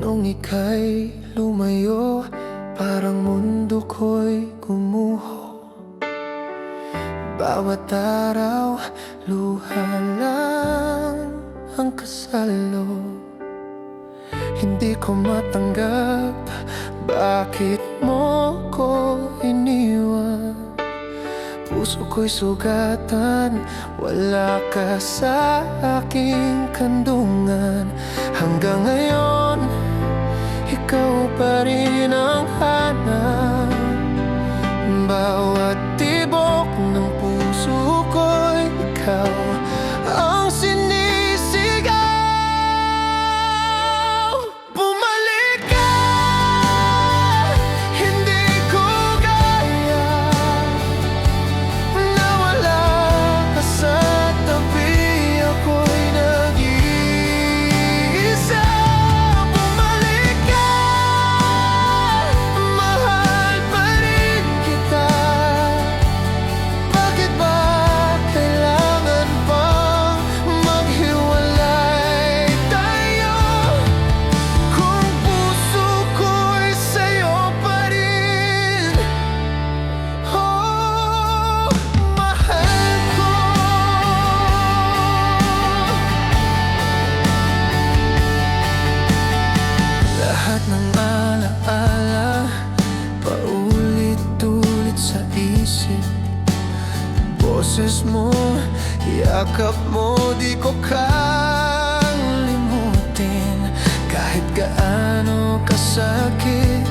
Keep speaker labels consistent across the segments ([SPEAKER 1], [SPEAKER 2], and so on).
[SPEAKER 1] Nung ika'y lumayo, parang mundo ko'y gumuho. Bawat araw, luha lang ang kasalo. Hindi ko matanggap, bakit mo ko iniwan? Puso ko'y sugatan, wala ka sa aking kandungan. Hanggang ngayon, ikaw pa rin ang hanap. Bawat tibok ng puso ko'y ikaw ang sinisigaw. Bumalik ka, hindi ko kaya na wala ka sa tabi, ako'y nag-iisa. Bumalik ka, mahal pa rin kita. Bakit ba kailangan pang maghiwalay tayo, kung puso ko'y sa'yo pa rin? Oh, mahal ko. Lahat ng alaala paulit-ulit sa isip. Boses mo, yakap mo, di ko kalimutin. Kahit gaano kasakit,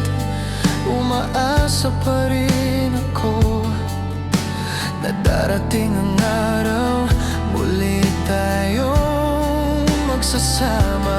[SPEAKER 1] umaasa pa rin ako na darating ang araw, muli tayong magsasama.